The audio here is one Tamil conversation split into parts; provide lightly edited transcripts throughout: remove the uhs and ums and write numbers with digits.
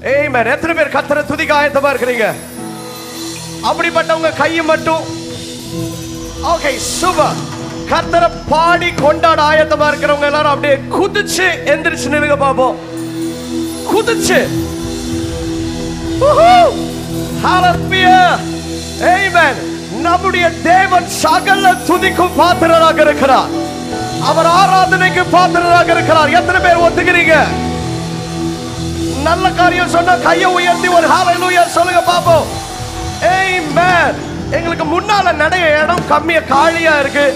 ஆமென். எத்தனை பேர் கர்த்தரை துதிக்க ஆயத்தமா இருக்கிறீங்க? அப்படிப்பட்டவங்க கையை மட்டும். Okay, super. கர்த்தரை பாடி கொண்டாட ஆயத்தமா இருக்கிறவங்க எல்லாரும் அப்படியே குதிச்சு எந்திரிச்சு நில்லுங்க பாப்போம். குதிச்சு. ஹalleluya. ஆமென். நம்முடைய தேவன் சகல துதிக்கும் பாத்திரராக இருக்கிறார். அவர் ஆராதனைக்கு பாத்திரராக இருக்கிறார். எத்தனை பேர் ஒத்துக்கிறீங்க? நல்ல காரியம் சொன்னா கையை உயர்த்தி ஒரு ஹalleluya சொல்லுங்க பாப்போம். ஆமென். எங்களுக்கு முன்னால நிறைய இடம் கம்மியா காலியா இருக்கு.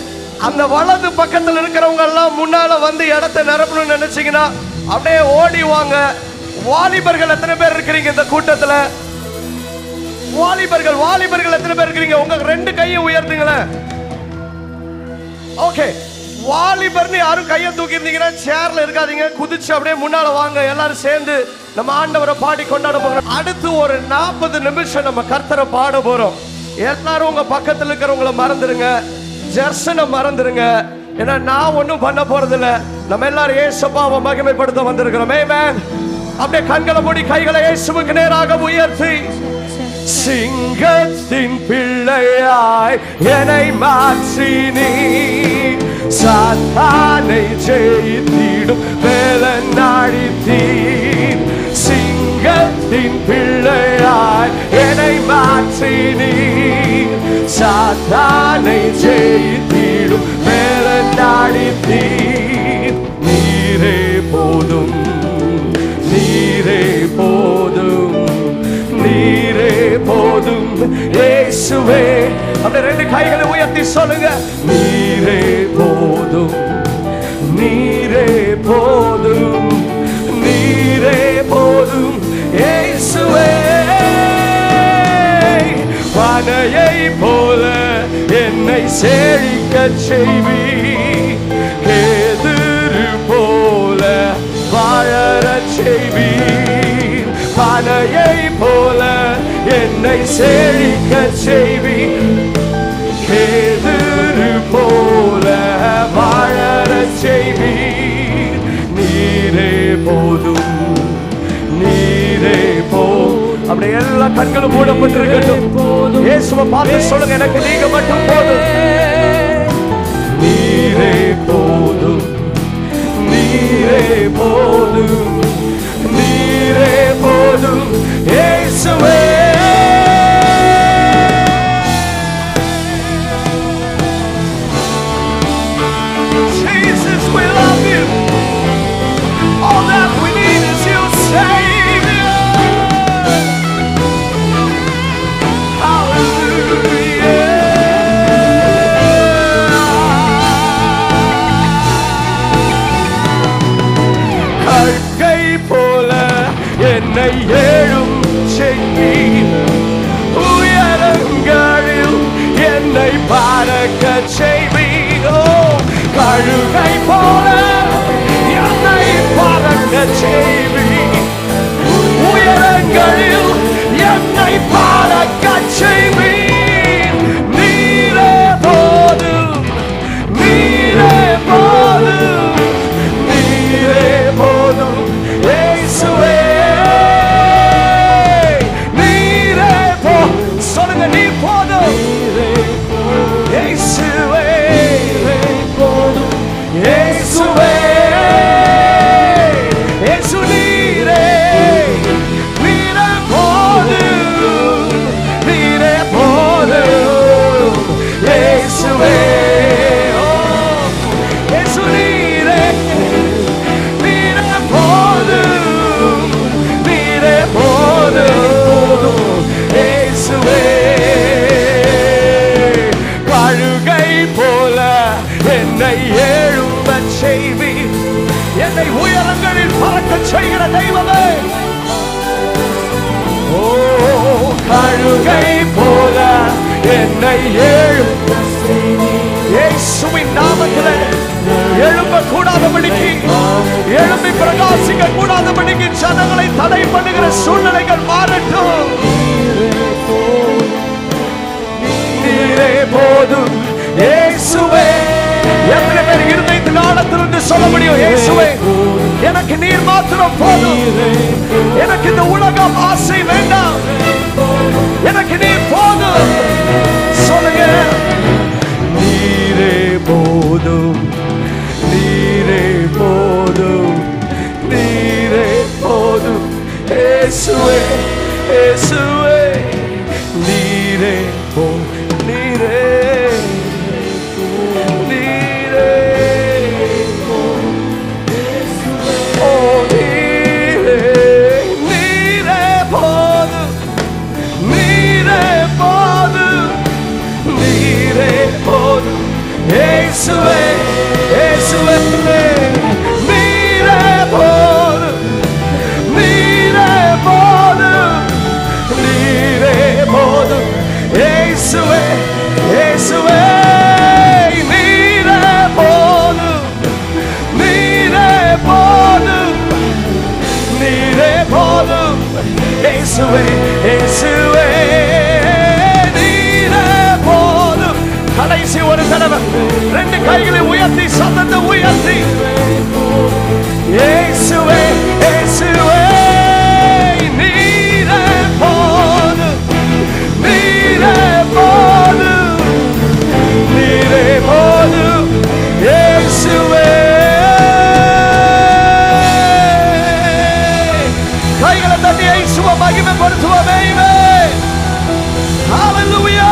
அந்த வலது பக்கத்துல இருக்கிறவங்க எல்லாம் முன்னால வந்து இடத்தை நிரப்பணும்னு நினைச்சீங்கன்னா அப்படியே ஓடி வாங்க. வாலிபர்கள் எத்தனை பேர் இருக்கிறீங்க இந்த கூட்டத்துல? வாலிபர்கள் எத்தனை பேர் இருக்கிறீங்க? உங்க ரெண்டு கையை உயர்த்துங்களேன். ஓகே, வாலிபர்னு யாரும் கையை தூக்கி இருந்தீங்கன்னா சேர்ல இருக்காதீங்க, குதிச்சு அப்படியே முன்னால வாங்க. எல்லாரும் சேர்ந்து நம்ம ஆண்டவரை பாடி கொண்டாட போறோம். அடுத்து ஒரு 40 நிமிஷம் நம்ம கர்த்தரை பாட போறோம். எல்லாரும் உங்க பக்கத்துல இருக்கிறவங்களை மறந்துருங்க, ஜெர்சனை மறந்துருங்க. ஏன்னா நான் ஒன்னும் பண்ண போறது இல்ல. நம்ம எல்லாரும் இயேசுவை மகிமைப்படுத்த வந்திருக்கிறோம். ஆமென். அப்படியே கண்களை மூடி கைகளை இயேசுவுக்கு நேராக உயர்த்தி, சிங்கத்தின் பிள்ளையாய் என்னை மாற்றி நீ சாத்தானை ஜெயித்திடும் வேலன் அடித்தீர். சிங்கத்தின் பிள்ளையாய் என்னை மாற்றி நீ சாத்தானை ஜெயித்திடும் வேலன் அடித்தீர். நீரே போதும், நீரே போதும், நீரே போதும் இயேசுவே. அப்படியே ரெண்டு கைகளை உயர்த்தி சொல்லுங்க, நீரே போதும், நீரே போதும், நீரே போதும் இயேசுவே. பனையை போல என்னை செழிக்க செய்வி, கேதுரு போல வாழற செய்வி. பனையை போல என்னை செழிக்க செய்வி, கேதுரு போல வாழற செய்வி. நீரே போதும், நீரே போதும். அப்படியே எல்லா கண்களும் மூடப்பட்டிருக்கட்டும். இயேசுவை பார்த்து சொல்லுங்க, எனக்கு நீங்க மட்டும் போதும். நீரே போதும், நீரே போதும், நீரே போதும் இயேசுவே. Jesus, we love you. All that we need is you, Savior. Hallelujah. கற்கை போல என்னை ஏழும் செய்தி, உயரங்களில் என்னை பறக்க செய்வீரோ. கழுகை போல என்னை பறக்க செய்வி, உயரங்களில் என்னை பறக்க செய்வி. நீரே போதும், நீரே போதும், நீரே போதும் இயேசுவே. நீரே போ சொல்லுங்க, நீ போதும் இயேசுவே. இயேசுவே, இயேசு நீரே, நீரே போதும், நீரே போதும் இயேசுவே. இயேசு நீரே, நீரே போதும், நீரே போதும் இயேசுவே. கழுகை போல என்னை எழும்ப செய்வி, என்னை உயரங்களில் பறக்க செய்கிற தெய்வமே. ஓ, கழுகை போல என்னை எழும்ப செய்வி. இயேசுவின் நாமத்திலே எழும்ப கூடாதபடிக்கு, எழும்பி பிரகாசிக்க கூடாதபடிக்கு ஜனங்களை தடை பண்ணுகிற சூழ்நிலைகள் மாறட்டும். நீரே போதும் இயேசுவே. எத்தனை பேர் இருதயத்தின் ஆழத்திலிருந்து சொல்ல முடியும், இயேசுவே எனக்கு எனக்கு நீர் மாத்திரம் போதும். எனக்கு இந்த உலகம் ஆசை வேண்டாம், எனக்கு நீர் போதும். சொல்லுங்க, நீரே போதும், நீரே போதும், நீரே போதும். இயேசுவே, இயேசுவே, நீரே போதும், நீரே இயேசுவே, இயேசுவே, நீரே போதும், நீரே போதும், நீரே போதும். இயேசுவே, இயேசுவே, நீரே போதும், நீரே போதும், நீரே போதும். இயேசுவே, இயேசுவே, கடைசி ஒரு தடவை ரெண்டு கைகளை உயர்த்தி சத்தத்தை உயர்த்தி, இயேசுவே, இயேசுவே, நீரே போதும், நீரே போதும், நீரே போதும். இயேசுவே, கைகளை தட்டி இயேசுவை மகிமைப்படுத்துவோமே. ஹல்லேலூயா.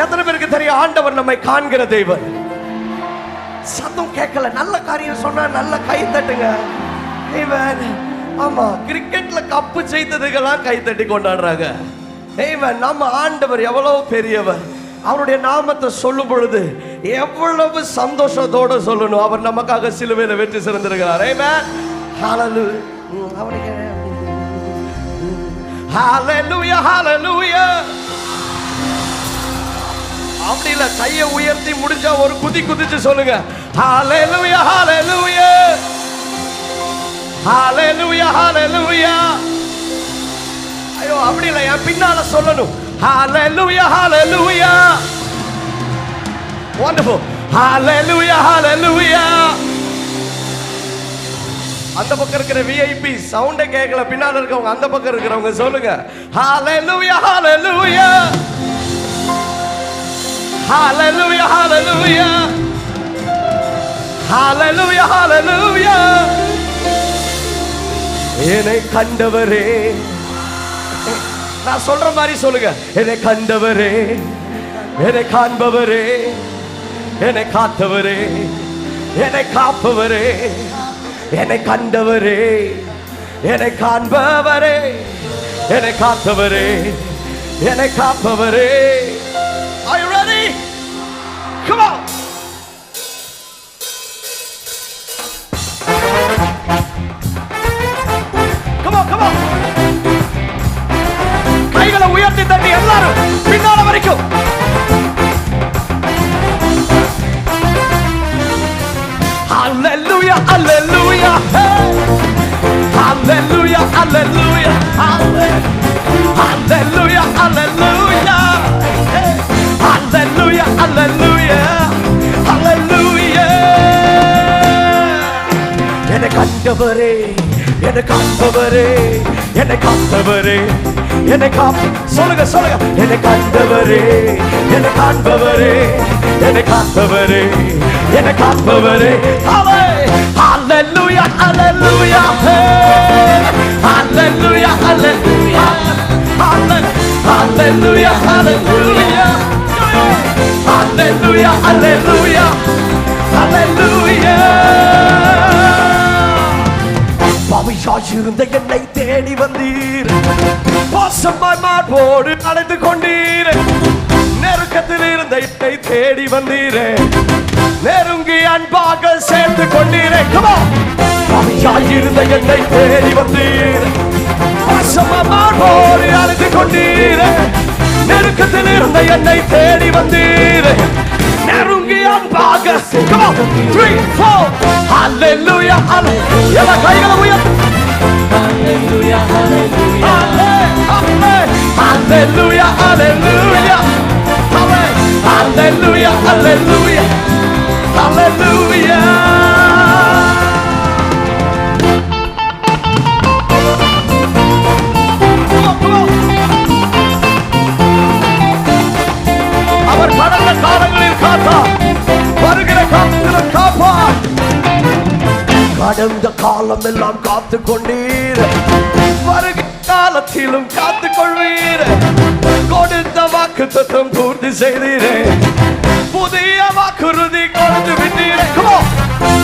எத்தனை பேருக்கு தெரியும் ஆண்டவர் நம்மை காண்கிற தெய்வம்? சத்தம் கேட்கல, நல்ல காரியம் சொன்னா நல்ல கை தட்டுங்க. ஆமா, கிரிக்கெட்ல கப்பு ஜெயித்ததுக்கெல்லாம் கை தட்டி கொண்டாடுறாங்க. நம்ம ஆண்டவர் எவ்வளவு பெரியவர். அவருடைய நாமத்தை சொல்லும் பொழுது எவ்வளவு சந்தோஷத்தோட சொல்லணும். அவர் நமக்காக சிலுவையில வெற்றி சிறந்திருக்கிறார். ஹல்லேலூயா, ஹல்லேலூயா. அப்படி இல்ல, கையை உயர்த்தி முடிஞ்சா ஒரு குதி குதிச்சு சொல்லுங்க, ஹல்லேலூயா, ஹல்லேலூயா, ஹல்லேலூயா, ஹல்லேலூயா. ஐயோ, அப்படி இல்ல, என் பின்னால சொல்லணும், ஹல்லேலூயா, ஹல்லேலூயா. வண்டர்ஃபுல், ஹல்லேலூயா, ஹல்லேலூயா. அந்த பக்கம் இருக்கிற விஐபி சவுண்ட கேட்கல, பின்னால இருக்கவங்க அந்த பக்கம் இருக்கிறவங்க சொல்லுங்க, ஹல்லேலூயா, ஹல்லேலூயா, hallelujah, hallelujah, hallelujah, hallelujah. என்னை கண்டவரே, நான் சொல்ற மாதிரி சொல்லுங்க, என்னை கண்டவரே, என்னை காண்பவரே, என்னை காத்தவரே, என்னை காப்பவரே, என்னை கண்டவரே, என்னை காண்பவரே, என்னை காத்தவரே, என்னை காப்பவரே. Are you ready? Come on. Come on, come on. கைகளை உயர்த்தி தட்டி எல்லாரும் பின்னால வரைக்கும். Hallelujah, hallelujah. Hallelujah, hallelujah. Hallelujah, hallelujah. Hallelujah, hallelujah, hallelujah. என்னை கண்டவரே, என்னை காண்பவரே, என்னை காத்தவரே, என்னை சொல்லுங்க சொல்லுங்க, என்னை கண்டவரே, என்னை காண்பவரே, என்னை காத்தவரே, என்னை காப்பவரே. Hallelujah, hallelujah, hallelujah, hallelujah, hallelujah, hallelujah. Hallelujah, hallelujah, hallelujah. பாவியாயிருந்த என்னை தேடி வந்தீர், பாசமாய் மார்போடு அழைத்து கொண்டீர். நெருக்கத்தில் இருந்த என்னை தேடி வந்தீரே, நெருங்கி அன்பாக சேர்த்து கொண்டீரே. பாவியாயிருந்த என்னை தேடி வந்தீர், பாசமாய் மார்போடு அழைத்து கொண்டீர். நெருக்கத்தில் இருந்த என்னை தேடி வந்தீர், நெருங்கி அன்பாக. Come on, 3, 4. Hallelujah, hallelujah. எல்லா கைகளை உயர்த்தி Hallelujah, hallelujah. Hallelujah, hallelujah. Hallelujah, hallelujah. Hallelujah. அவர் கடந்த காலங்களில் காத்தா, வருகிற காலத்தில் காப்பார். கடந்த காலம் எல்லாம் காத்து கொண்டீர், வருகிற காலத்திலும் காத்து கொள்வீர். கொடுத்த வாக்கு தத்துவம் பூர்த்தி செய்தீரே, புதிய வாக்குறுதி கொடுத்து விட்டீரே.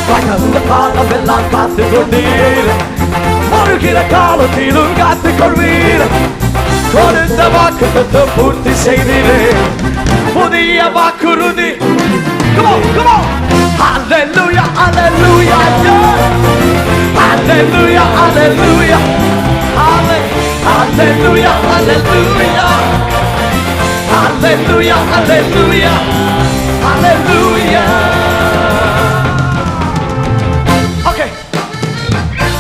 கடந்த காலம் எல்லாம் காத்து கொண்டீர், வருகிற காலத்திலும் காத்து கொள்வீர். கொடுத்த வாக்கு தத்துவம் பூர்த்தி செய்தீரே, புதிய வாக்குறுதி. Hallelujah, hallelujah, hallelujah, hallelujah, hallelujah, hallelujah, hallelujah, hallelujah, hallelujah. Okay,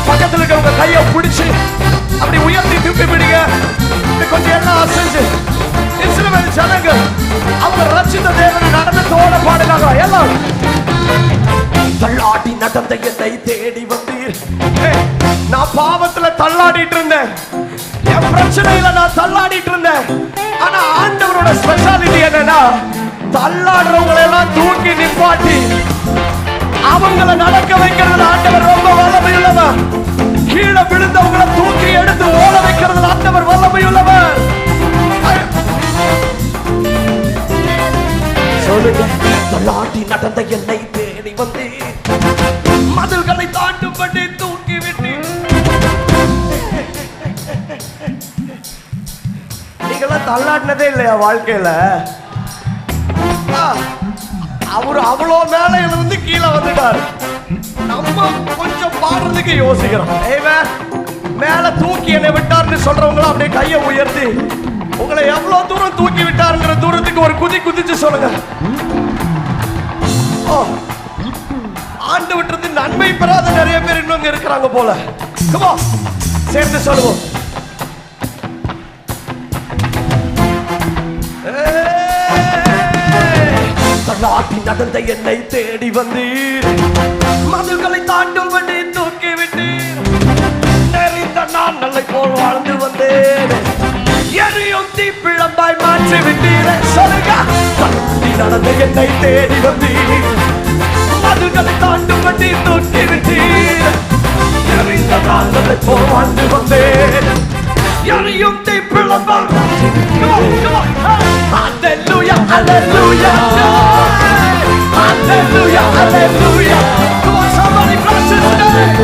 பக்கத்துல இருக்கவங்க கையை பிடிச்சு அப்படி உயர்த்தி தூக்கி பிடிங்க. கொஞ்சம் எல்லாம் அசைஞ்சு இஸ்ரவேல் ஜனங்க அவங்க ரட்சித்த தேவனை நடனத்தோட பாடுறாங்க. எல்லாம் தள்ளாடி நடந்த என்னை தேடி வந்தீர். நான் பாவத்துல தள்ளாடிட்டு இருந்தேன், என் பிரச்சனையில நான் தள்ளாடிட்டு இருந்தேன். ஆனா ஆண்டவரோட ஸ்பெஷாலிட்டி என்னன்னா, தள்ளாடுறவங்களை எல்லாம் தூக்கி நிப்பாட்டி அவங்களை நடக்க வைக்கிறது ஆண்டவர் ரொம்ப வல்லமையுள்ளவர். கீழே விழுந்தவங்களை தூக்கி எடுத்து ஓட வைக்கிறது ஆண்டவர் வல்லமையுள்ளவர். சொல்லுங்க, தள்ளாடி நடந்த என்னை தேடி வந்து மதில்களை தாண்டும்படி தூக்கி விட்டு. நீங்களாம் தள்ளாடினதே இல்லையா வாழ்க்கையில? அவரு அவ்வளோ மேல இருந்து கீழே வந்துட்டாரு. நம்ம கொஞ்சம் பாடுறதுக்கு யோசிக்கிறோம். மேல தூக்கி என்னை விட்டாருன்னு சொல்றவங்களும் அப்படியே கையை உயர்த்தி உங்களை எவ்வளவு தூரம் தூக்கி விட்டாருங்கிற தூரத்துக்கு ஒரு குதி குதிச்சு சொல்லுங்க. ஆண்டு விட்டுறது நன்மை பெறாத நிறைய பேர் இன்னும் இருக்கிறாங்க போல. சேர்ந்து சொல்லுவோம். தள்ளாட்டி நடந்த என்னை தேடி வந்தீர், மதுகளை தாண்டும்படி தூக்கி விட்டீர். நெறிந்த நான் நல்லை போல் வாழ்ந்து வந்தேன், எரியும் தீப்பிழம்பாய் மாற்றி விட்டீரே. சொல்லுங்க, தள்ளாட்டி நடந்த என்னை தேடி வந்தீர், மதுகளை தாண்டும்படி தூக்கி விட்டீர். எரிந்த நான் நல்லை போல் வாழ்ந்து வந்தேன், எரியும் தீப்பிழம்பாய் மாற்றி விட்டீர். Hallelujah, hallelujah, hallelujah, hallelujah. Come on, somebody bless his name.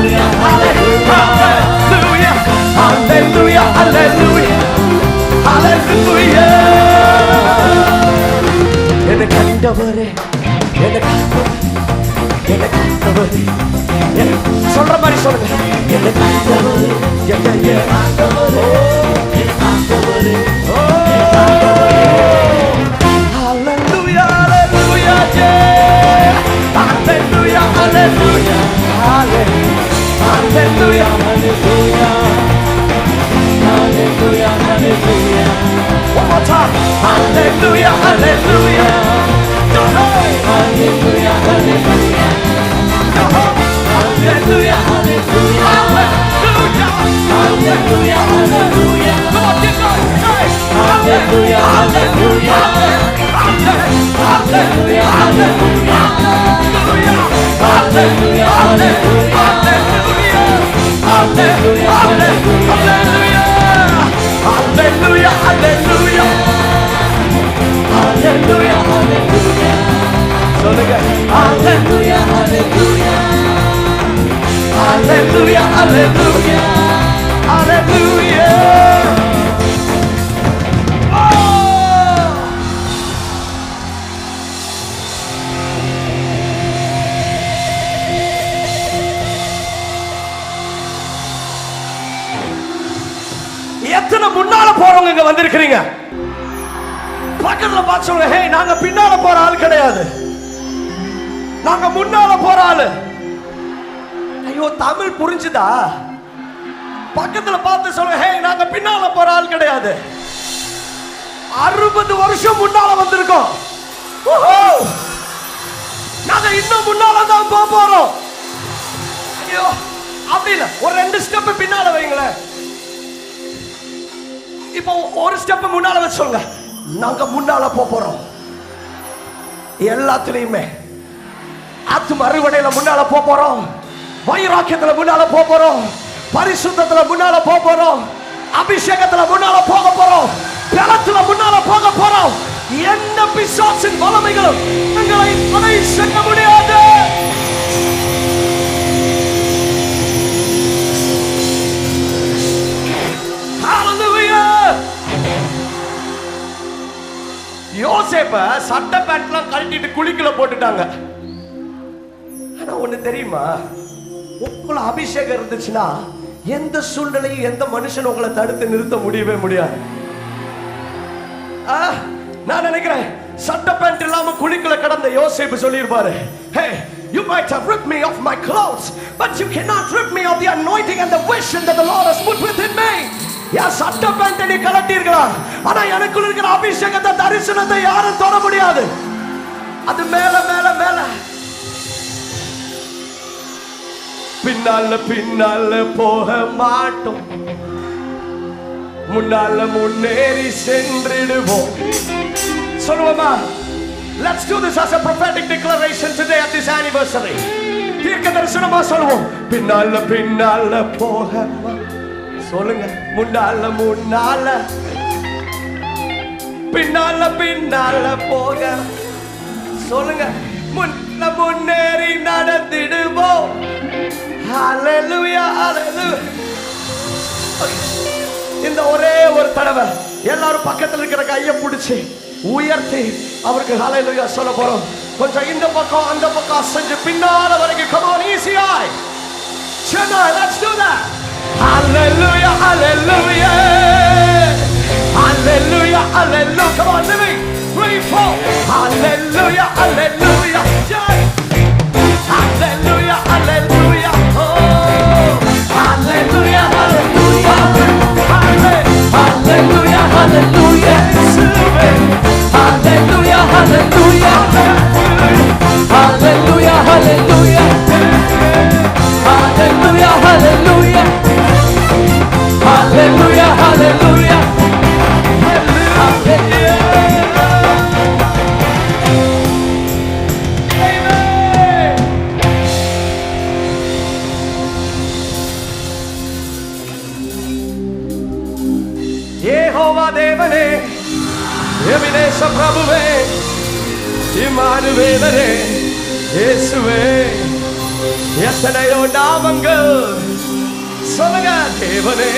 Hallelujah, hallelujah, hallelujah, hallelujah. எனக்கு ஆண்டவரே, எனக்கு ஆண்டவரே, சொல்ற மாதிரி சொல்லுங்க. எனக்கு ஆண்டவரே, ஆண்டவரே, ஆண்டவரே. Hallelujah, hallelujah, yeah. Hallelujah, hallelujah, hallelujah, hallelujah, hallelujah, hallelujah. One more time. Hallelujah, hallelujah, hallelujah, hallelujah, hallelujah, hallelujah, hallelujah, hallelujah. Come on, get going. Hallelujah, hallelujah, hallelujah, hallelujah, hallelujah, hallelujah, hallelujah, hallelujah, hallelujah, hallelujah, hallelujah, hallelujah. சொல்லுங்க, hallelujah, hallelujah, hallelujah, hallelujah, hallelujah. எத்தனை முன்னால போறவங்க இங்க வந்திருக்கிறீங்க? பக்கத்துல பார்த்து சொல்லுங்க, ஹே, நாங்க பின்னால போற ஆள் கிடையாது, நாங்க முன்னால போற ஆளு. ஐயோ, தமிழ் புரிஞ்சுதா? பக்கத்துல பார்த்து சொல்லுங்க, ஹே நாங்க பின்னால போற ஆள் கிடையாது. 60 வருஷம் முன்னால வந்திருக்கோம். நாங்க இன்னும் முன்னால தான் போறோம். ஐயோ அப்படி இல்ல, ஒரு 2 ஸ்டெப் பின்னால வைங்களேன். இப்போ ஒரு ஸ்டெப் முன்னால வச்சு சொல்லுங்க, நாங்க முன்னால போறோம். எல்லாத்துலயுமே ஆத்தும அறுவடையில முன்னால போறோம், வைராக்கியத்துல முன்னால போறோம், பரிசுத்தத்துல முன்னால போறோம், அபிஷேகத்துல முன்னால போறோம், பலத்துல முன்னால போறோம். எந்த பிசாசின் வல்லமைகளும் எங்களை தடை செய்ய முடியாது. யோசேப்ப சட்டை பேண்ட்லாம் கழட்டிட்டு குழிக்குள்ள போட்டுட்டாங்க. ஆனா ஒண்ணு தெரியுமா, உங்களை அபிஷேகம் இருந்துச்சுன்னா எந்த சூழ்நிலையும் எந்த மனுஷன் உங்களை தடுத்து நிறுத்த முடியவே முடியாது. நான் நினைக்கிறேன் சட்டை பேண்ட் இல்லாம குழிக்குள்ள கடந்த யோசேப்பு சொல்லியிருப்பாரு, hey you might have ripped me of my clothes but you cannot rip me of the anointing and the vision that the Lord has put within me. யா சட்டை பேண்ட் நீ கழட்டி இருக்கலாம், ஆனா எனக்குள்ள இருக்கிற அபிஷேகத்தை தரிசனத்தை யாரும் தொட முடியாது. அது மேல மேல மேல பின்னால பின்னால போக மாட்டோம், முன்னால முன்னேறி சென்றிடுவோம். சொல்லுவோமா? Let's do this as a prophetic declaration today at this anniversary. தீர்க்க தரிசனமா சொல்லுவோம், பின்னால பின்னால போக. சொல்லுங்க, முன்னால முன்னால பின்னால பின்னால போக. சொல்லுங்க, முன்ன முன்னேறி நடந்திடுவோம். ஹalleluya ஹalleluya. இந்த ஒரே ஒரு தடவை எல்லாரும் பக்கத்துல இருக்கிற கையை பிடிச்சி உயர்த்தி அவருக்கு ஹalleluya சொல்ல போறோம். கொஞ்சம் இந்த பக்கம் அந்த பக்கம் அசைஞ்சு பின்னால வரைக்கும். come on easy eye Chennai, let's do that. Hallelujah, hallelujah, hallelujah, hallelujah. Come on, living, 3, 4. Hallelujah, hallelujah, hallelujah, hallelujah. Oh, hallelujah, hallelujah, hallelujah, hallelujah. Hallelujah, hallelujah, hallelujah, hallelujah, hallelujah, hallelujah. Hallelujah, hallelujah, hallelujah. Amen. Jehovah தேவனே, எபினேச பிரபுவே, இம்மானுவேலரே, இயேசுவே, எத்தனையோ நாமங்கள். சொல்லுங்க, தேவனே.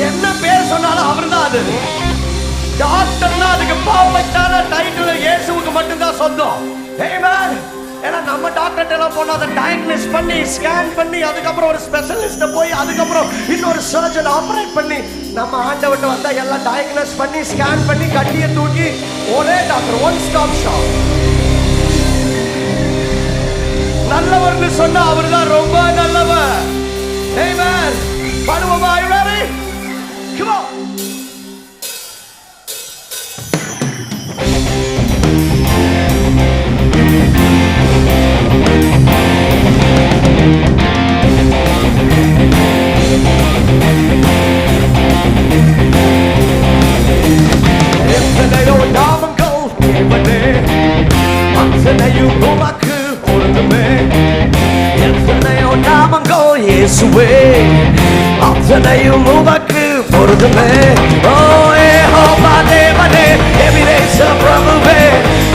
என்ன பேர் சொன்னாலும் அவர்தான். அது டாக்டர்னா அதுக்கு பர்ஃபெக்ட்டான டைட்டில் இயேசுவுக்கு மட்டும்தான் சொந்தம். ஆமென். ஏன்னா நம்ம டாக்டர் எல்லாம் போனா அதை டயக்னோஸ் பண்ணி ஸ்கேன் பண்ணி அதுக்கப்புறம் ஒரு ஸ்பெஷலிஸ்ட போய் அதுக்கப்புறம் இன்னொரு சர்ஜன் ஆபரேட் பண்ணி நம்ம ஆண்டவர்ட்ட வந்தா எல்லாம் டயக்னோஸ் பண்ணி ஸ்கேன் பண்ணி கட்டியை தூக்கி ஒரே டாக்டர், ஒன் ஸ்டாப் ஷாப். நல்லவர்னு சொன்னா அவர்தான் ரொம்ப நல்லவர். Amen. Paduva, are you ready? Come on. எத்தனையோ நாமங்கள் தேவனே, அத்தனையும் உமக்கு பொருந்துமே. எத்தனையோ நாமங்கள் இயேசுவே, அத்தனையும் உமக்கு பொருந்துமே. ஓ யெகோவா தேவனே, எபினேச பிரபுவே,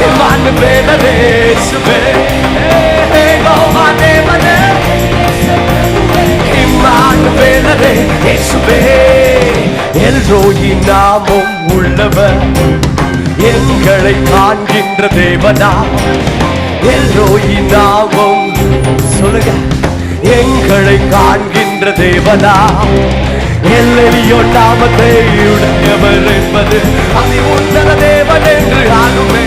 இம்மானுவேலரே, இயேசுவே. யெகோவா தேவனே, இம்மானுவேலரே, இயேசுவே. எல்ரோயி நாமம் உள்ளவர், எங்களை காண்கின்ற தேவனா. எல்ரோயி நாமம், சொல்லுங்க, எங்களை காண்கின்ற தேவனா. எல்லையோ நாமத்தை உடையவர் என்பது அதி உன்னத தேவன் என்று ஆகுமே.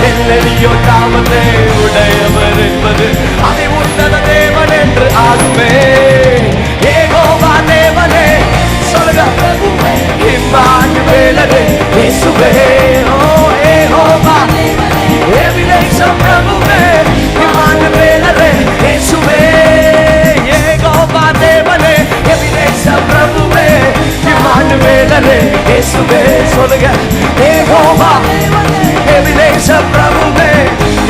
எல்லையோ நாமத்தை உடையவர் என்பது அதி உன்னத தேவன் என்று ஆகுமே. யெகோவா இம்மானுவேலரே இயேசுவே ஓ யெகோவா எபினேசர் பிரபுவே இம்மானுவேலரே இயேசுவே யெகோவா தேவனே எபினேசர் பிரபுவே இம்மானுவேலரே இயேசுவே சொல்லுங்க யெகோவா எபினேசர் பிரபுவே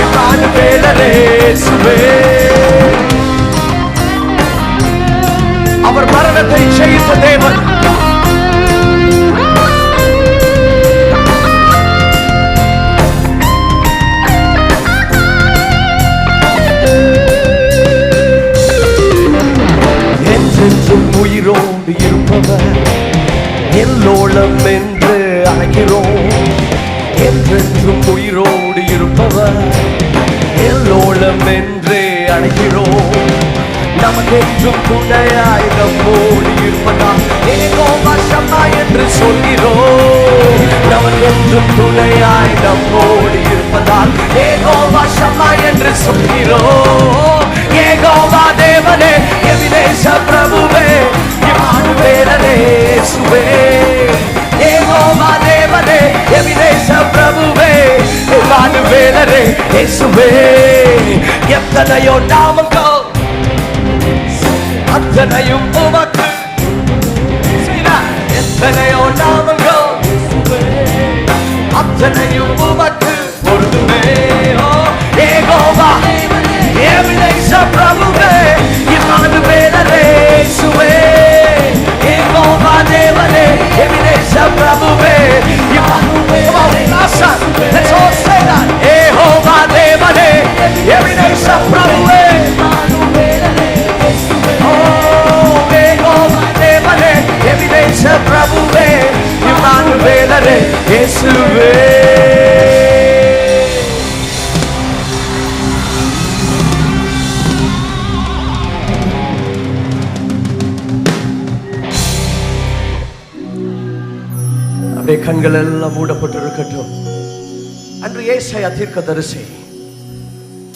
இம்மானுவேலரே இயேசுவே அவர் மரணத்தை ஜெயித்த தேவன் என்றென்றும் உயிரோடு இருப்பவர் எல்லோளம் என்று அழைக்கிறோம் என்றென்றும் உயிரோடு இருப்பவர் எல்லோளம் என்று அழைக்கிறோம் நமக்கென்றும் துணையாய் நம்மோடு இருப்பதால் யெகோவா ஷம்மா என்று சொல்கிறோம் நமக்கென்றும் துணையாய் நம்மோடு இருப்பதால் யெகோவா ஷம்மா என்று சொல்கிறோம் யெகோவா தேவனே எபினேசர் பிரபுவே இம்மானுவேலரே இயேசுவே யெகோவா தேவனே எபினேசர் பிரபுவே இம்மானுவேலரே இயேசுவே எத்தனையோ நாமங்கள் அத்தனையும் உமக்கு எத்தனையோ நாமங்கள் அத்தனையும் உமக்கு பொருந்துமே ஓ யெகோவா எபினேசர் பிரபுவே இம்மானுவேலரே இயேசுவே யெகோவா தேவனே எபினேசர் பிரபுவே இம்மானுவேலரே let's all say that Jehovah தேவனே எபினேசர் பிரபுவே எபினேசர் பிரபுவே இம்மானுவேலரே இயேசுவே அப்படியே கண்கள் எல்லாம் மூடப்பட்டிருக்கட்டும். அன்று ஏசாயா தீர்க்கதரிசி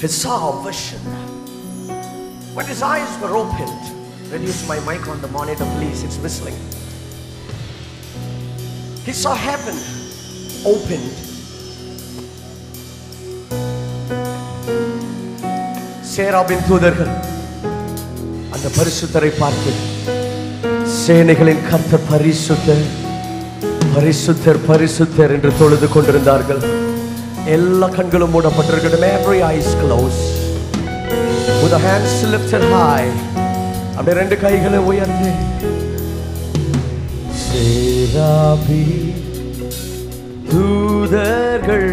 he saw a vision when his eyes were opened. Reduce my mic on the monitor please, it's whistling. He saw heaven opened. Seraphim தூதர்கள் அந்த பரிசுத்தரை பார்த்து சேனைகளின் கர்த்தர் பரிசுத்தர் பரிசுத்தர் பரிசுத்தர் என்று தொழுது கொண்டிருந்தார்கள். எல்லா கண்களும் மூடப்பட்டிருக்கட்டும். Every eyes closed with the hands lifted high. அப்படியே ரெண்டு கைகளை உயர்த்தி சேராபி தூதர்கள்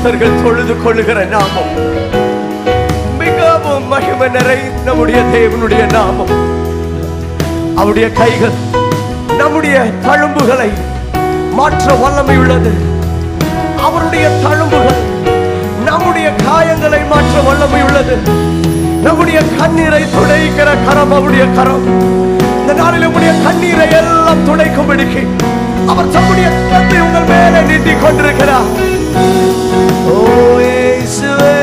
பரிசுத்தர்கள் தொழுது கொள்ளுகிற நாமம், மிகவும் மகிமை நிறை நம்முடைய தேவனுடைய நாமம். அவருடைய கைகள் நம்முடைய தழும்புகளை மாற்ற வல்லமை உள்ளது. அவருடைய தழும்புகள் நம்முடைய காயங்களை மாற்ற வல்லமை உள்ளது. நம்முடைய கண்ணீரை துடைக்கிற கரம் அவருடைய கரம். இந்த நாளில் உங்களுடைய கண்ணீரை எல்லாம் துடைக்கும்படிக்கு அவர் தம்முடைய கரத்தை உங்கள் மேலே நீட்டிக் கொண்டிருக்கிறார். ஓ இயேசுவே,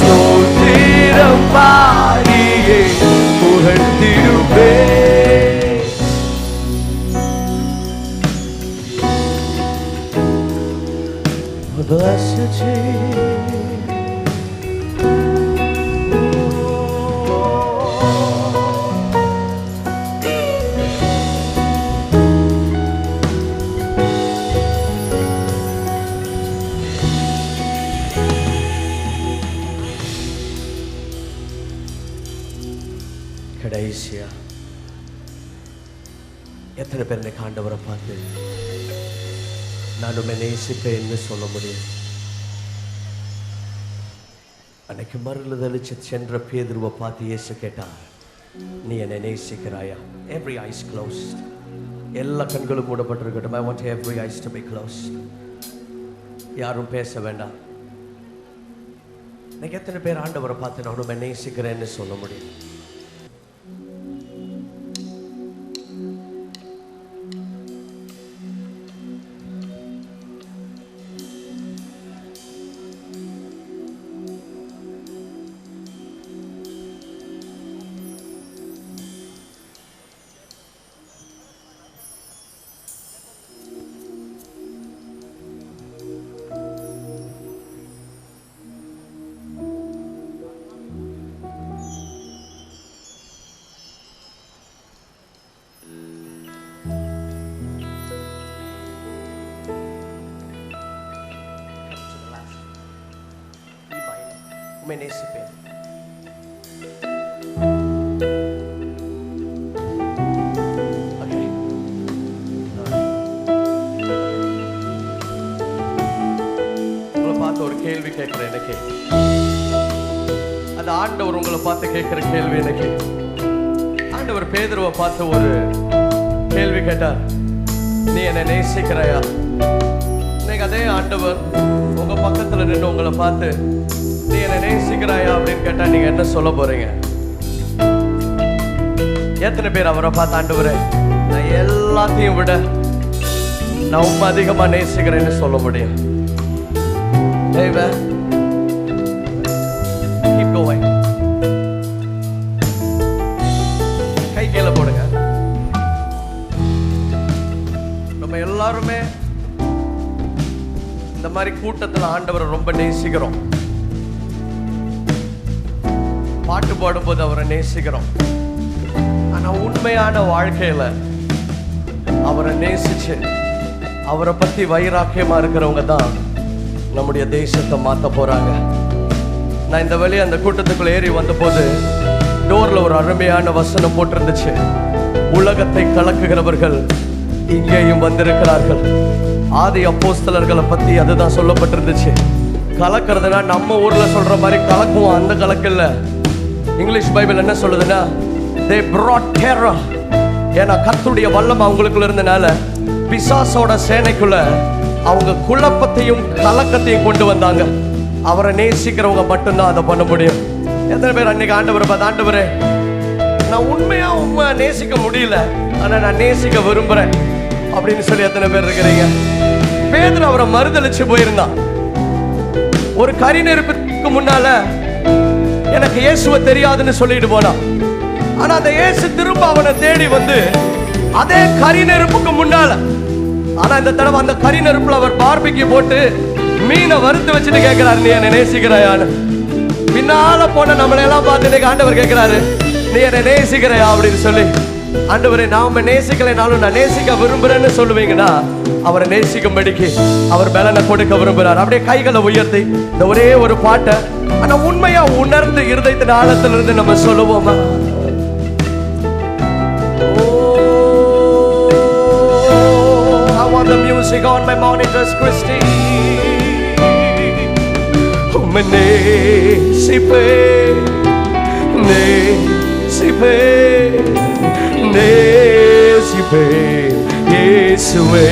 ஸ்தோத்திரம் பாடியே புகழ்ந்திடுவே. Bless you, Jesus. கடைசியா எத்தனை பேர் இன்னைக்கு ஆண்டவரை பார்த்து நான் உம்மை நேசிப்பேன்னு சொல்ல முடியும்? அன்னைக்கு மறுதலிச்சு சென்ற பேதுருவை பார்த்து இயேசு கேட்டார், நீ என்னை நேசிக்கிறாயா? Every eyes closed. எல்லா கண்களும் மூடப்பட்டிருக்கட்டும். I want every eyes to be closed. யாரும் பேச வேண்டாம். இன்னைக்கு எத்தனை பேர் ஆண்டவரை பார்த்து நான் உம்மை நேசிக்கிறேன்னு சொல்ல முடியும்? உம்மை நேசிப்பேன். உங்களை பார்த்து ஒரு கேள்வி கேட்கிறேன். எனக்கு அந்த ஆண்டவர் உங்களை பார்த்து கேட்கிற கேள்வி எனக்கு, ஆண்டவர் பேதுருவை பார்த்து ஒரு கேள்வி கேட்டார், நீ என்னை நேசிக்கிறாயா? இன்னைக்கு அதே ஆண்டவர் உங்க பக்கத்துல நின்று உங்களை பார்த்து நீ என்னை நேசிக்கிறாயா அப்படின்னு கேட்டா நீங்க என்ன சொல்ல போறீங்க? எத்தனை பேர் அவரை பார்த்து ஆண்டவரே நான் எல்லாத்தையும் விட நான் உண்மை அதிகமா நேசிக்கிறேன்னு சொல்ல முடியும்? கை கீழே போடுங்க. நம்ம எல்லாருமே இந்த மாதிரி கூட்டத்துல ஆண்டவரை ரொம்ப நேசிக்கிறோம். பாட்டு பாடும்போது அவரை நேசிக்கிறோம். ஆனா உண்மையான வாழ்க்கையில அவரை நேசிச்சு அவரை பத்தி வைராக்கியமா இருக்கிறவங்க தான் நம்முடைய தேசத்தை மாத்த போறாங்க. நான் இந்த வழி அந்த கூட்டத்துக்குள்ள ஏறி வந்த போது டோர்ல ஒரு அருமையான வசனம் போட்டிருந்துச்சு. உலகத்தை கலக்குகிறவர்கள் இங்கேயும் வந்திருக்கிறார்கள். ஆதி அப்போஸ்தலர்களை பத்தி அதுதான் சொல்லப்பட்டிருந்துச்சு. கலக்கிறதுனா நம்ம ஊர்ல சொல்ற மாதிரி கலக்குவோம், அந்த கலக்கு இல்ல. இங்கிலீஷ் பைபிள் என்ன சொல்லுதுன்னா, they brought terror. ஏன்னா கர்த்தருடைய வல்லமை அவங்களுக்குள்ள இருந்தனால பிசாசோட சேனைக்குள்ள அவங்க குழப்பத்தையும் கலக்கத்தையும் கொண்டு வந்தாங்க. அவரை நேசிக்கிறவங்க மட்டும்தான் அதை பண்ண முடியும். எத்தனை பேர் அன்னைக்கு ஆண்டவரை பார்த்து, ஆண்டவரே நான் உண்மையா உண்மை நேசிக்க முடியல, ஆனா நான் நேசிக்க விரும்புறேன் அப்படின்னு சொல்லி எத்தனை பேர் இருக்கிறீங்க? பேதுரு அவரை மறுதலிச்சு போயிருந்தான். ஒரு கரி நெருப்புக்கு முன்னால எனக்கு இயேசுவை தெரியாதுன்னு சொல்லிட்டு போனான். ஆனா அந்த இயேசு திரும்ப அவனை தேடி வந்து அதே கரி நெருப்புக்கு முன்னால, ஆனா இந்த தடவை அந்த கரி நெருப்புல அவர் பார்பிக்யூ போட்டு மீனை வறுத்து வச்சுட்டு கேட்கிறாரு, நீ என்னை நேசிக்கிறாயான்னு. பின்னால போன நம்மளை எல்லாம் பார்த்து ஆண்டவர் கேட்கிறாரு, நீ என்னை நேசிக்கிறையா அப்படின்னு சொல்லி. ஆண்டவரே நாம நேசிக்கலைனாலும் நான் நேசிக்க விரும்புறேன்னு சொல்லுவீங்கன்னா அவரை நேசிக்கும்படிக்கு அவர் பலனை கொடுக்க விரும்புறார். அப்படியே கைகளை உயர்த்தி இந்த ஒரே ஒரு பாட்டை ஆனா உண்மையா உணர்ந்து இருதயத்தின் ஆழத்துல இருந்து நம்ம சொல்லுவோமா? I want the music on my monitors, Christy. நேசிப்பே நேசிப்பே நேசிப்பே இயேசுவே.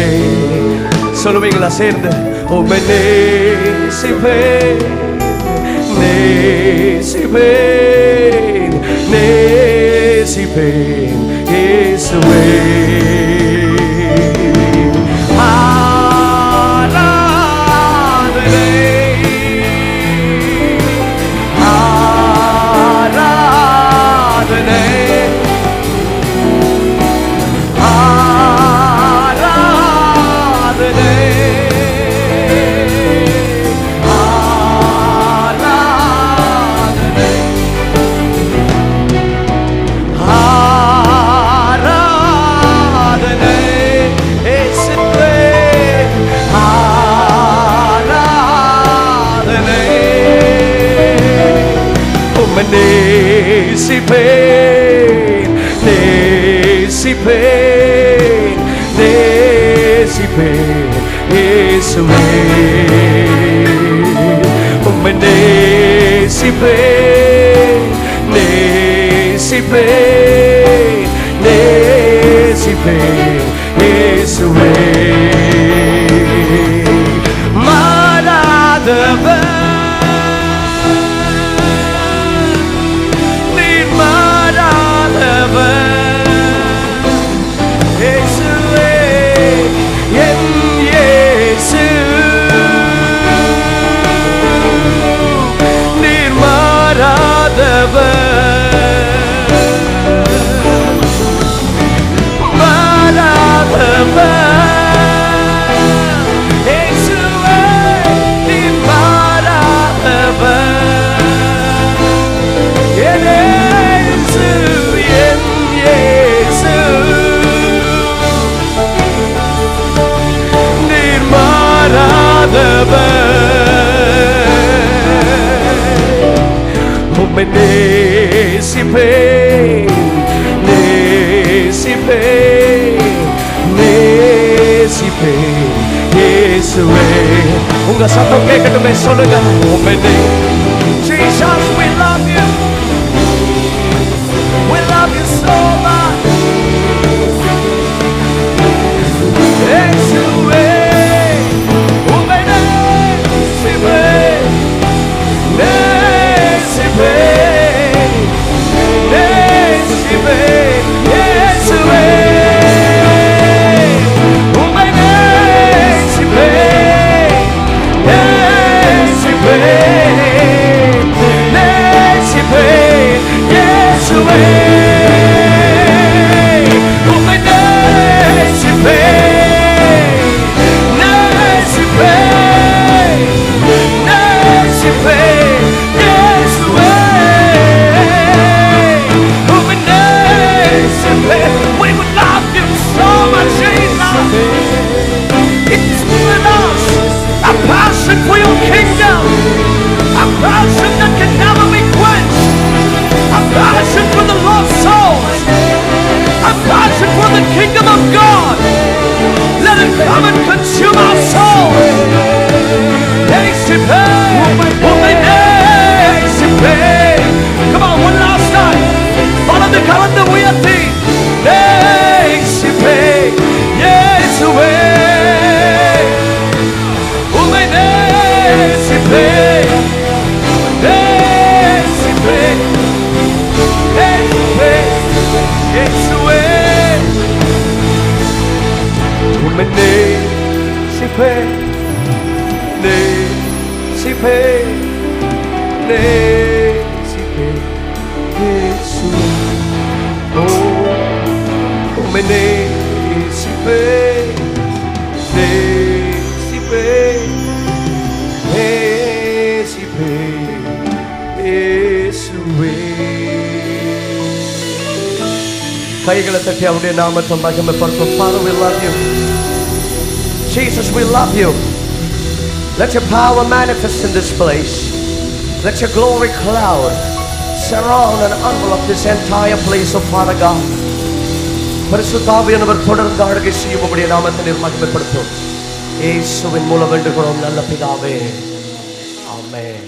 சொல்லுவீங்களா சேர்ந்து? உம்மை நேசிப்பே நேசிப்பே நேசிப்பே இயேசுவே. நேசிப்பேன் நேசிப்பேன் நேசிப்பேன் இயேசுவே. உம்மை நேசிப்பேன் நேசிப்பேன் நேசிப்பேன் இயேசுவே. மாறாதவர் நேசிப்பேன் நேசிப்பேன் நேசிப்பேன் இயேசுவே. உங்க சத்தம் கேட்கட்டுமே, சொல்லுங்க. Jesus, we love you. We love you so much. இயேசுவே உம்மை நேசிப்பேன் நேசிப்பேன் நேசிப்பேன் இயேசுவே. உம்மை நேசிப்பேன் நேசிப்பேன் நேசிப்பேன் Come and consume our soul. நேசிப்பே, உம்மை நேசிப்பே. Come on, one last time. வலது கரத்தை உயர்த்தி நேசிப்பே, இயேசுவே. உம்மை நேசிப்பே, நேசிப்பே, நேசிப்பே, இயேசுவே. உம்மை நேசிப்பே, நேசிப்பே, நேசிப்பே, இயேசுவே. உம்மை நேசிப்பே, நேசிப்பே, நேசிப்பே, இயேசுவே. கைகளை தட்டி அவருடைய நாமத்தை மகிமைப்படுத்தும். Father, we love you. Jesus, we love you. Let your power manifest in this place. Let your glory cloud surround and envelop this entire place, oh Father God. பரிசுத்த ஆவியானவர் தொடர்ந்து ஆளுகை செய்யும் உம்முடைய நாமத்தை நீர் மகிமைப்படுத்தும். இயேசுவின் மூலம் வேண்டுகிறோம் நல்ல பிதாவே. ஆமென்.